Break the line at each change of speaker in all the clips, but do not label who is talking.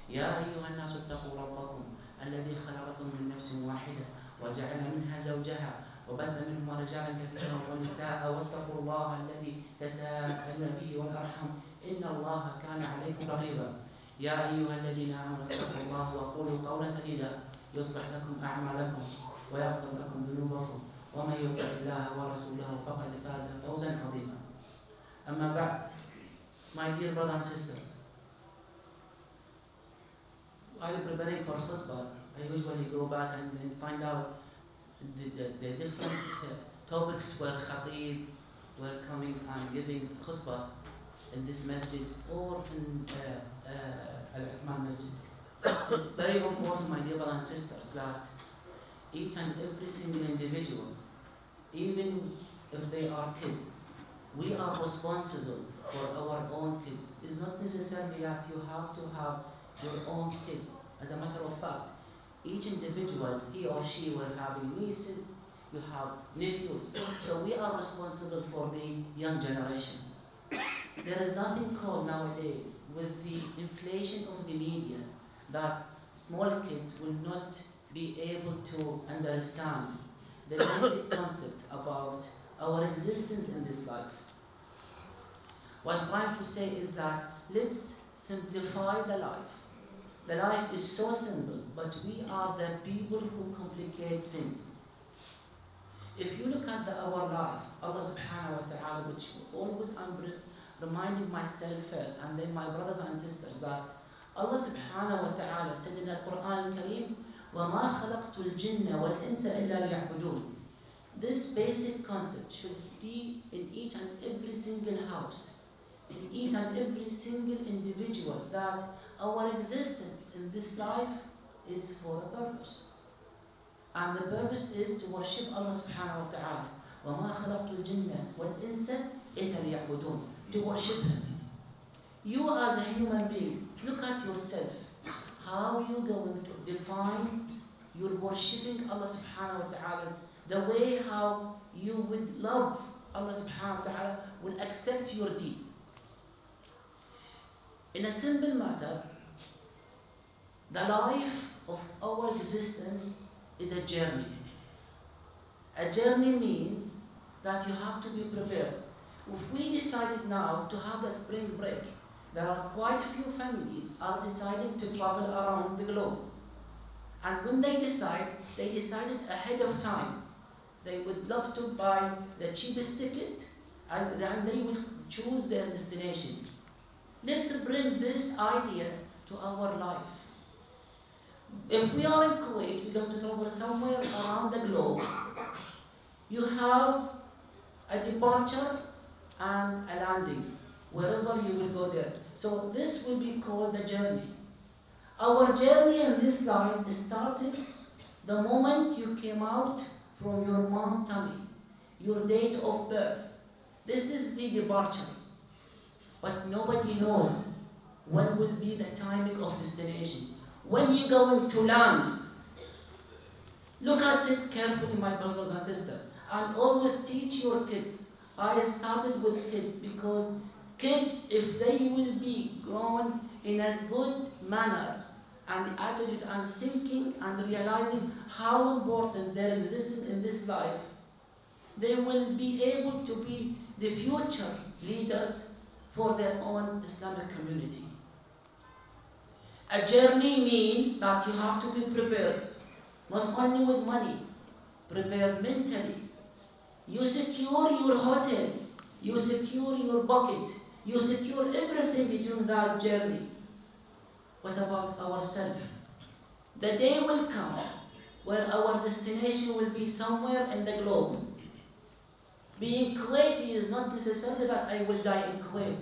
يا أيها الناس اتقوا ربكم الذي خلقكم من نفس واحدة وجعل منها زوجها وبث منهما رجالا كثيرا ونساء واتقوا الله الذي تساءلون به والأرحم إن الله كان عليكم رقيبا يا أيها الذين آمنوا اتقوا الله وقولوا قولا سديدا يصلح لكم أعمالكم ويغفر لكم ذنوبكم ومن يطع الله ورسوله فقد فاز فوزا عظيما. أما بعد, my dear brothers and sisters, while preparing for khutbah, I usually go back and then find out the different topics where khatib were coming and giving khutbah in this masjid or in Al-Uthman masjid. It's very important, my dear brothers and sisters, that each and every single individual, even if they are kids, we are responsible for our own kids. It's not necessarily that you have to have your own kids. As a matter of fact, each individual, he or she will have nieces, you have nephews. So we are responsible for the young generation. There is nothing called nowadays, with the inflation of the media, that small kids will not be able to understand the basic concept about our existence in this life. What I'm trying to say is that let's simplify the life. The life is so simple, but we are the people who complicate things. If you look at our life, Allah subhanahu wa ta'ala, which always I'm reminding myself first, and then my brothers and sisters, that Allah subhanahu wa ta'ala said in the Quran al-Kareem, وَمَا خَلَقْتُ الْجِنَّ وَالْإِنسَ إِلَّا لِيَعْبُدُونَ. This basic concept should be in each and every single house, in each and every single individual, that our existence in this life is for a purpose. And the purpose is to worship Allah subhanahu wa ta'ala. وَمَا خَلَقْتُ الْجِنَّ وَالْإِنسَ إِلَّا لِيَعْبُدُونَ. To worship Him. You as a human being, look at yourself. How are you going to define your worshipping Allah subhanahu wa ta'ala? The way how you would love Allah subhanahu wa ta'ala will accept your deeds. In a simple matter, the life of our existence is a journey. A journey means that you have to be prepared. If we decided now to have a spring break, there are quite a few families are deciding to travel around the globe. And when they decided ahead of time. They would love to buy the cheapest ticket and then they will choose their destination. Let's bring this idea to our life. If we are in Kuwait, we're going to travel somewhere around the globe. You have a departure and a landing, wherever you will go there. So this will be called the journey. Our journey in this life started the moment you came out from your mom's tummy, your date of birth. This is the departure. But nobody knows when will be the timing of destination. When you're going to land. Look at it carefully, my brothers and sisters, and always teach your kids. I started with kids because kids, if they will be grown in a good manner and attitude and thinking and realizing how important their existence in this life, they will be able to be the future leaders for their own Islamic community. A journey means that you have to be prepared, not only with money, prepared mentally. You secure your hotel, you secure your bucket, you secure everything during that journey. What about ourselves? The day will come where our destination will be somewhere in the globe. Being Kuwaiti is not necessarily that I will die in Kuwait.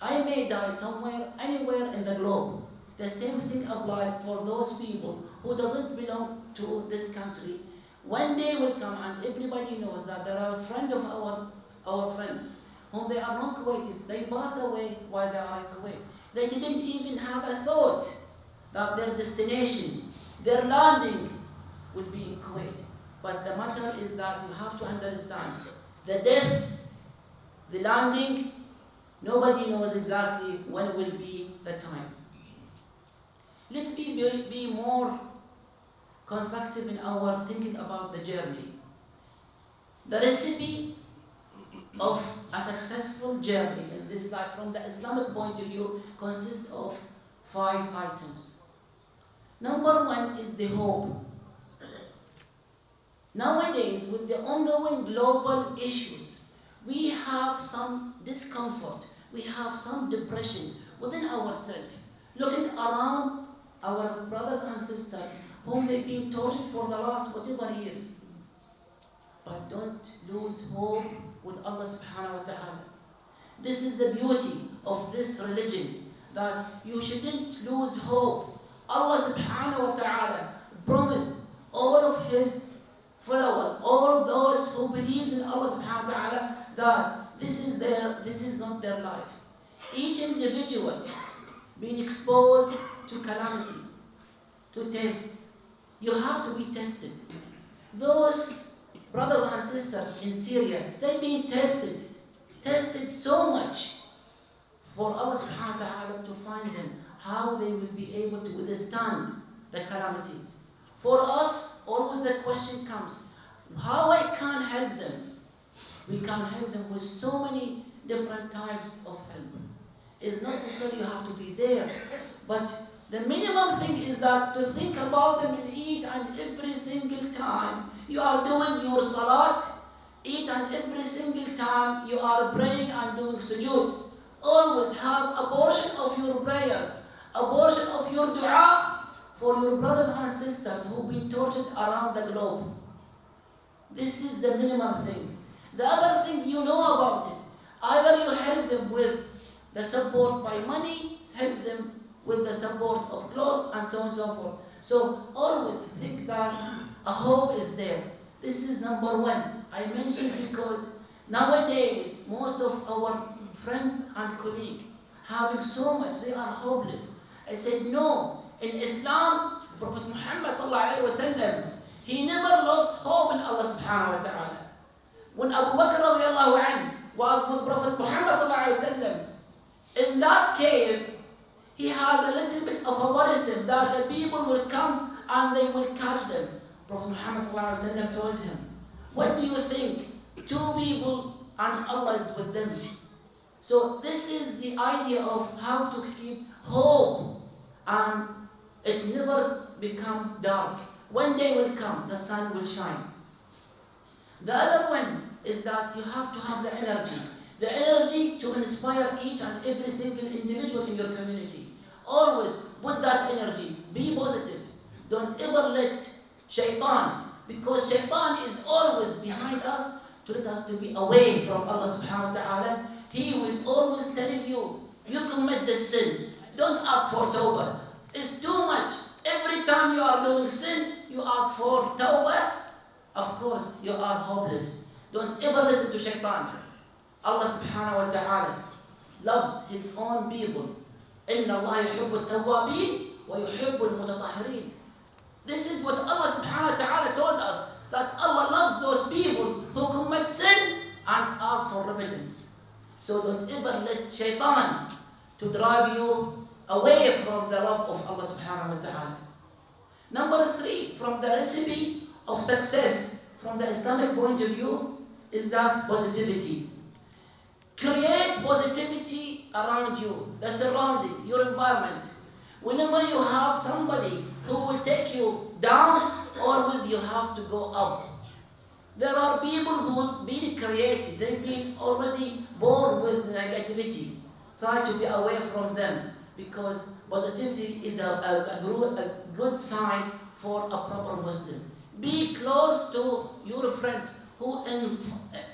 I may die somewhere, anywhere in the globe. The same thing applies for those people who doesn't belong to this country. One day will come and everybody knows that there are friends of our friends whom they are not Kuwaitis. They passed away while they are in Kuwait. They didn't even have a thought that their destination, their landing will be in Kuwait. But the matter is that you have to understand the death, the landing, nobody knows exactly when will be the time. Let's be more constructive in our thinking about the journey. The recipe of a successful journey in this life from the Islamic point of view consists of 5 items. Number 1 is the hope. Nowadays, with the ongoing global issues, we have some discomfort, we have some depression within ourselves, looking around our brothers and sisters whom they've been tortured for the last whatever years. But don't lose hope with Allah subhanahu wa ta'ala. This is the beauty of this religion, that you shouldn't lose hope. Allah subhanahu wa ta'ala promised all of His followers, all those who believes in Allah subhanahu wa ta'ala, that this is not their life. Each individual being exposed to calamities, to tests. You have to be tested. Those brothers and sisters in Syria, they've been tested so much for Allah subhanahu wa ta'ala to find them, how they will be able to withstand the calamities. For us, always the question comes, how I can help them? We can help them with so many different types of help. It's not necessarily you have to be there, but the minimum thing is that to think about them in each and every single time you are doing your salat, each and every single time you are praying and doing sujood. Always have a portion of your prayers, a portion of your dua for your brothers and sisters who've been tortured around the globe. This is the minimum thing. The other thing, you know about it. Either you help them with the support by money, help them with the support of clothes, and so on and so forth. So always think that a hope is there. This is number 1. I mentioned because nowadays most of our friends and colleagues having so much, they are hopeless. I said no. In Islam, Prophet Muhammad sallallahu alaihi wasallam, he never lost hope in Allah subhanahu wa ta'ala. When Abu Bakr radiallahu anhu was with Prophet Muhammad sallallahu alaihi wasallam, in that cave, he had a little bit of a worrisome that the people will come and they will catch them. Prophet Muhammad sallallahu alaihi wasallam told him, what do you think? 2 people and Allah is with them. So this is the idea of how to keep hope, and it never become dark. One day will come, the sun will shine. The other one is that you have to have the energy to inspire each and every single individual in your community. Always with that energy, be positive. Don't ever let shaitan, because shaitan is always behind us to let us to be away from Allah subhanahu wa ta'ala. He will always tell you, you commit this sin, don't ask for tawbah. It's too much. Every time you are doing sin, you ask for tawbah. Of course, you are hopeless. Don't ever listen to shaitan. Allah subhanahu wa ta'ala loves His own people. إِنَّ اللَّهَ يُحِبُّ التَّوَّابِينَ وَيُحِبُّ الْمُتَطَهِّرِينَ. This is what Allah subhanahu wa ta'ala told us, that Allah loves those people who commit sin and ask for repentance. So don't ever let shaitan to drive you away from the love of Allah subhanahu wa ta'ala. Number 3, from the recipe of success from the Islamic point of view is that positivity. Create positivity around you, the surrounding, your environment. Whenever you have somebody who will take you down, always you have to go up. There are people who have been created, they've been already born with negativity. Try to be away from them, because positivity is a good sign for a proper Muslim. Be close to your friends who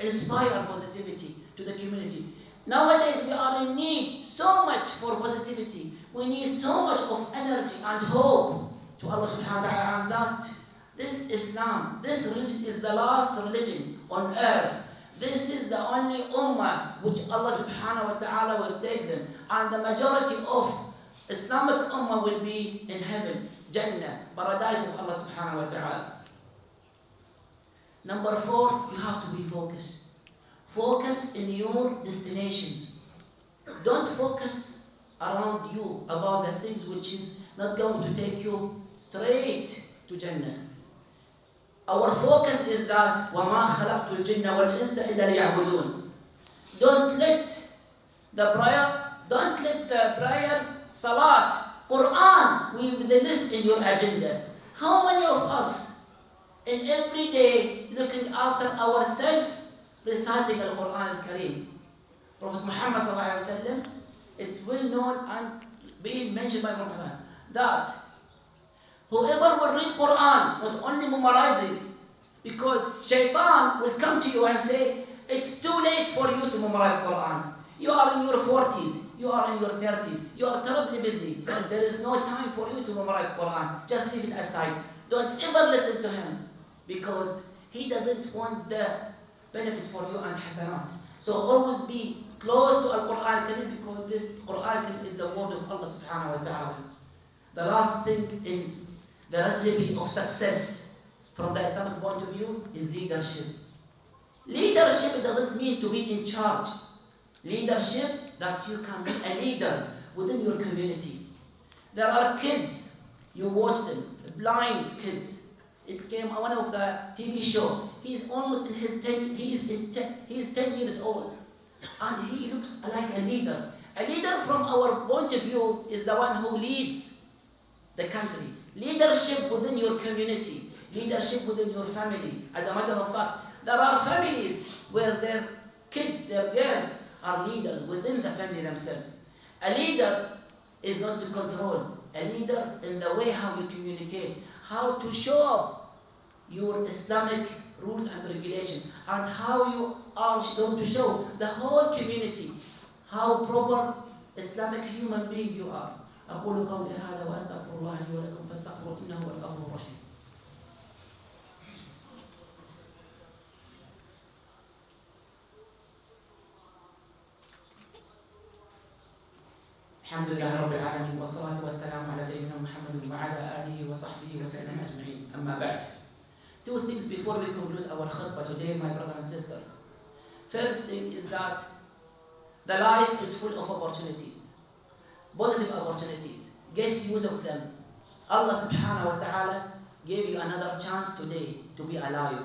inspire positivity to the community. Nowadays we are in need so much for positivity. We need so much of energy and hope to Allah subhanahu wa ta'ala, and that this Islam, this religion is the last religion on earth. This is the only ummah which Allah subhanahu wa ta'ala will take them, and the majority of Islamic ummah will be in heaven, Jannah, paradise of Allah subhanahu wa ta'ala. Number 4, you have to be focused. Focus in your destination. Don't focus around you about the things which is not going to take you straight to Jannah. Our focus is that وَمَا خَلَقْتُ الْجِنَّ وَالْإِنسَ إِلَّا لِيَعْبُدُونَ. Don't let the prayers, salat, Quran will be the list in your agenda. How many of us in every day looking after ourselves reciting the Quran al-Kareem? Prophet Muhammad sallallahu alaihi wasallam, it's well known and being mentioned by Prophet that whoever will read Quran, not only memorizing, because shaitan will come to you and say, it's too late for you to memorize Quran. You are in your 40s, you are in your 30s, you are terribly busy. There is no time for you to memorize Quran. Just leave it aside. Don't ever listen to him, because he doesn't want the benefit for you and hasanat. So always be close to Al-Quran, because this Quran is the word of Allah subhanahu wa ta'ala. The last thing in the recipe of success from the Islamic point of view is leadership. Leadership doesn't mean to be in charge. Leadership, that you can be a leader within your community. There are kids, you watch them, blind kids. It came on one of the TV show. He's almost in his 10, he's 10 years old. And he looks like a leader. A leader from our point of view is the one who leads the country. Leadership within your community. Leadership within your family. As a matter of fact, there are families where their kids, their girls, are leaders within the family themselves. A leader is not to control. A leader in the way how you communicate, how to show up your Islamic rules and regulations, and how you are going to show the whole community how proper Islamic human being you are. أقول قولي هذا وأستغفر الله لي ولكم فاستغفروه إنه هو الغفور الرحيم. الحمد لله رب العالمين والصلاة والسلام على سيدنا محمد وعلى آله وصحبه وسلم أجمعين. أما بعد. Two things before we conclude our khutbah today, my brothers and sisters. First thing is that the life is full of opportunities, positive opportunities. Get use of them. Allah subhanahu wa ta'ala gave you another chance today to be alive.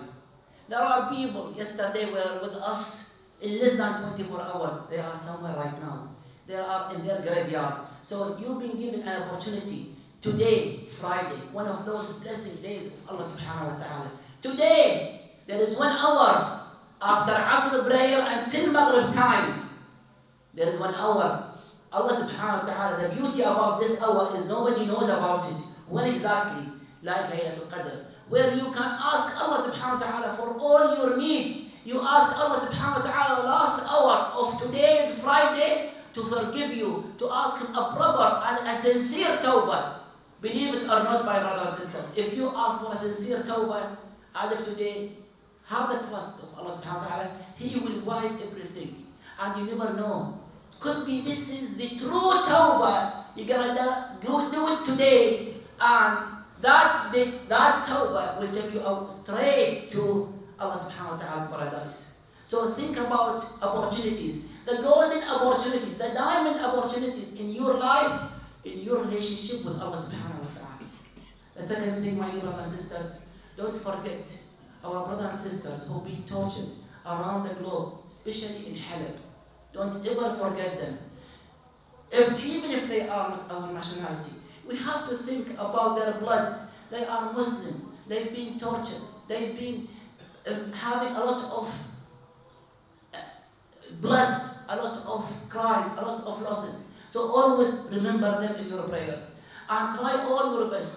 There are people, yesterday were with us in less than 24 hours. They are somewhere right now. They are in their graveyard. So you've been given an opportunity. Today, Friday, one of those blessed days of Allah subhanahu wa ta'ala. Today, there is 1 hour after Asr prayer until Maghrib time. There is 1 hour. Allah subhanahu wa ta'ala, the beauty about this hour is nobody knows about it. When exactly? Like Laylatul Qadr. Where you can ask Allah subhanahu wa ta'ala for all your needs. You ask Allah subhanahu wa ta'ala last hour of today's Friday to forgive you, to ask Him a proper and a sincere tawbah. Believe it or not, my brothers and sisters, if you ask for a sincere tawbah, as of today, have the trust of Allah subhanahu wa ta'ala, He will wipe everything. And you never know. Could be this is the true tawbah. You're gonna do it today, and that tawbah will take you out straight to Allah subhanahu wa ta'ala's paradise. So think about opportunities, the golden opportunities, the diamond opportunities in your life, in your relationship with Allah subhanahu wa ta'ala. The second thing, my brothers and sisters, don't forget our brothers and sisters who've been tortured around the globe, especially in Halab. Don't ever forget them. Even if they are not our nationality, we have to think about their blood. They are Muslim. They've been tortured. They've been having a lot of blood, a lot of cries, a lot of losses. So always remember them in your prayers. And try all your best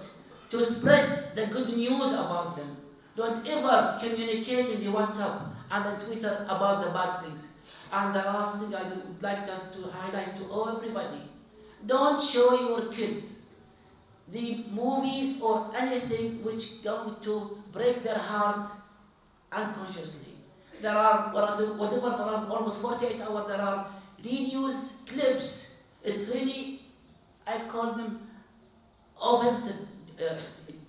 to spread the good news about them. Don't ever communicate in the WhatsApp and on Twitter about the bad things. And the last thing I would like us to highlight to everybody, don't show your kids the movies or anything which going to break their hearts unconsciously. There are, whatever for us, almost 48 hours, there are videos, clips. It's really, I call them offensive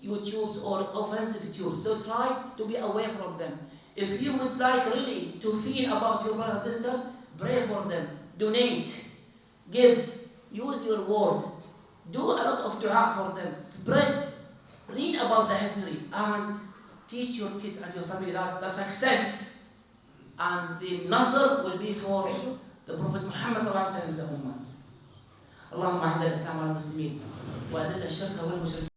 YouTubes or offensive YouTubes. So try to be away from them. If you would like really to feel about your brothers and sisters, pray for them, donate, give. use your word, do a lot of dua for them, spread, read about the history, and teach your kids and your family that the success and the nasr will be for the Prophet Muhammad sallallahu alaihi wasallam. اللهم اعز الاسلام والمسلمين واذل الشرك والمشركين